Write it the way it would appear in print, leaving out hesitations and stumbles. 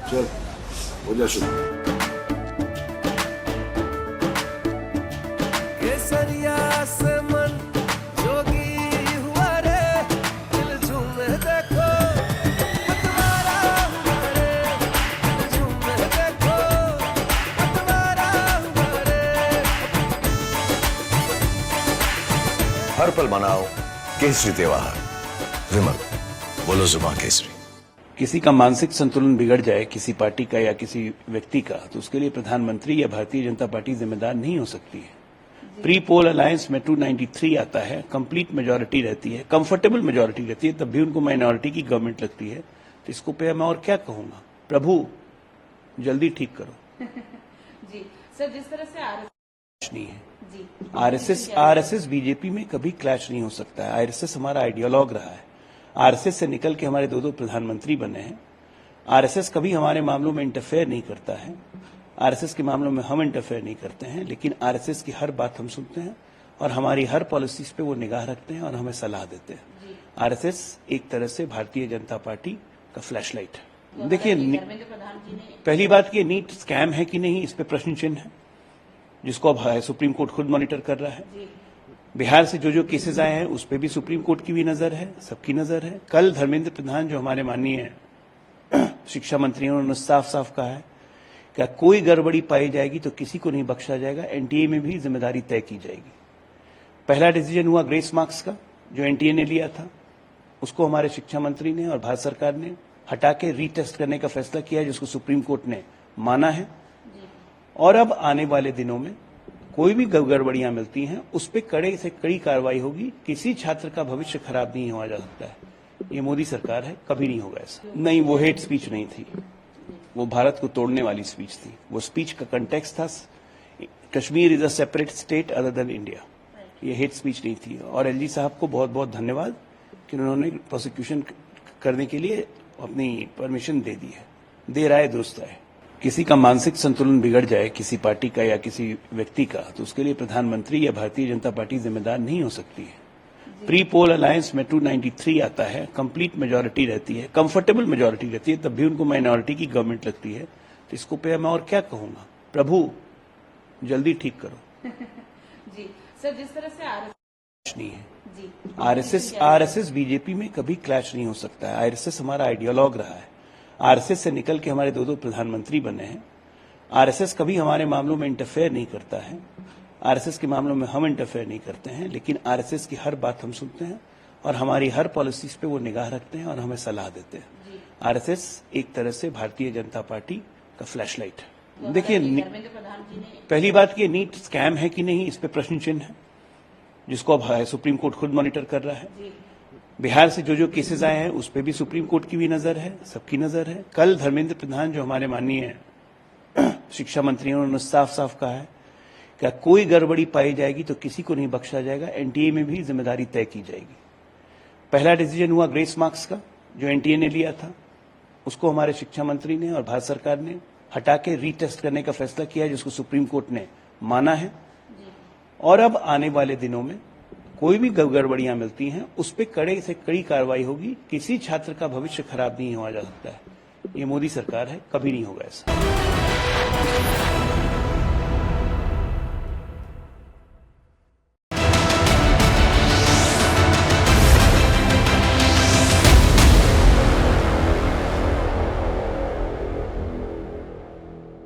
चल हो जा शुरू। केसरिया से मन जोगी हुआ रे, दिल झूमे देखो पतवारा हुआ रे, दिल झूमे देखो पतवारा हुआ रे। हर पल मनाओ केसरी त्योहार। विमल, बोलो जुबान केसरी। किसी का मानसिक संतुलन बिगड़ जाए, किसी पार्टी का या किसी व्यक्ति का, तो उसके लिए प्रधानमंत्री या भारतीय जनता पार्टी जिम्मेदार नहीं हो सकती है। प्री पोल अलायंस में 293 आता है, कंप्लीट मेजोरिटी रहती है, कंफर्टेबल मेजोरिटी रहती है, तब भी उनको माइनॉरिटी की गवर्नमेंट लगती है। तो इसको पे मैं और क्या कहूंगा, प्रभु जल्दी ठीक करो। जी सर, जिस तरह से क्लैश नहीं है जी आरएसएस बीजेपी में कभी क्लैश नहीं हो सकता है। आरएसएस हमारा आइडियोलॉग रहा है। आरएसएस से निकल के हमारे दो प्रधानमंत्री बने हैं। आरएसएस कभी हमारे मामलों में इंटरफेयर नहीं करता है। आरएसएस के मामलों में हम इंटरफेयर नहीं करते हैं, लेकिन आरएसएस की हर बात हम सुनते हैं और हमारी हर पॉलिसीज पे वो निगाह रखते हैं और हमें सलाह देते हैं। आरएसएस एक तरह से भारतीय जनता पार्टी का फ्लैशलाइट है। देखिए, धर्मेंद्र प्रधान जी ने पहली बात कि नीट स्कैम है कि नहीं, इस पे प्रश्न चिन्ह है, जिसको अब सुप्रीम कोर्ट खुद मॉनिटर कर रहा है। बिहार से जो केसेस आए हैं उस पे भी सुप्रीम कोर्ट की भी नजर है, सबकी नजर है। कल धर्मेंद्र प्रधान जो हमारे माननीय शिक्षा मंत्री, उन्होंने साफ साफ कहा है कि कोई गड़बड़ी पाई जाएगी तो किसी को नहीं बख्शा जाएगा, एनटीए में भी जिम्मेदारी तय की जाएगी। पहला डिसीजन हुआ ग्रेस मार्क्स का, जो एनटीए ने लिया था, उसको हमारे शिक्षा मंत्री ने और भारत सरकार ने हटा के रीटेस्ट करने का फैसला किया है, जिसको सुप्रीम कोर्ट ने माना है। और अब आने वाले दिनों में कोई भी गड़बड़ियां मिलती हैं उस पर कड़े से कड़ी कार्रवाई होगी। किसी छात्र का भविष्य खराब नहीं हुआ जा सकता है। ये मोदी सरकार है, कभी नहीं होगा ऐसा। नहीं, वो हेट स्पीच नहीं थी, वो भारत को तोड़ने वाली स्पीच थी। वो स्पीच का कंटेक्स्ट था Kashmir is a separate state other than India. ये हेट स्पीच नहीं थी। और एलजी साहब को बहुत बहुत धन्यवाद कि उन्होंने प्रोसिक्यूशन करने के लिए अपनी परमिशन दे दी है। देर आए दुरुस्त आए। किसी का मानसिक संतुलन बिगड़ जाए, किसी पार्टी का या किसी व्यक्ति का, तो उसके लिए प्रधानमंत्री या भारतीय जनता पार्टी जिम्मेदार नहीं हो सकती है। प्री पोल अलायंस में 293 आता है, कंप्लीट मेजोरिटी रहती है, कंफर्टेबल मेजोरिटी रहती है, तब भी उनको माइनॉरिटी की गवर्नमेंट लगती है। तो इसको पे मैं और क्या कहूंगा, प्रभु जल्दी ठीक करो। जी सर, जिस तरह से क्लैश नहीं है आरएसएस बीजेपी में कभी क्लैश नहीं हो सकता है। आरएसएस हमारा आइडियोलॉग रहा है। आरएसएस से निकल के हमारे दो प्रधानमंत्री बने हैं। आरएसएस कभी हमारे मामलों में इंटरफेयर नहीं करता है। आरएसएस के मामलों में हम इंटरफेयर नहीं करते हैं, लेकिन आरएसएस की हर बात हम सुनते हैं और हमारी हर पॉलिसीज पे वो निगाह रखते हैं और हमें सलाह देते हैं। आरएसएस एक तरह से भारतीय जनता पार्टी का फ्लैशलाइट है। देखिए, धर्मेंद्र प्रधान जी ने पहली बात कि नीट स्कैम है कि नहीं, इस पे प्रश्न चिन्ह है, जिसको अब सुप्रीम कोर्ट खुद मॉनिटर कर रहा है। बिहार से जो केसेस आए हैं उस पे भी सुप्रीम कोर्ट की भी नजर है, सबकी नजर है। कल धर्मेंद्र प्रधान जो हमारे माननीय शिक्षा मंत्री, उन्होंने साफ साफ कहा है कि कोई गड़बड़ी पाई जाएगी तो किसी को नहीं बख्शा जाएगा, एनटीए में भी जिम्मेदारी तय की जाएगी। पहला डिसीजन हुआ ग्रेस मार्क्स का, जो एनटीए ने लिया था, उसको हमारे शिक्षा मंत्री ने और भारत सरकार ने हटा के रीटेस्ट करने का फैसला किया है, जिसको सुप्रीम कोर्ट ने माना है। और अब आने वाले दिनों में कोई भी गड़बड़ियां मिलती हैं उस पर कड़े से कड़ी कार्रवाई होगी। किसी छात्र का भविष्य खराब नहीं हुआ जा सकता है। ये मोदी सरकार है, कभी नहीं होगा ऐसा।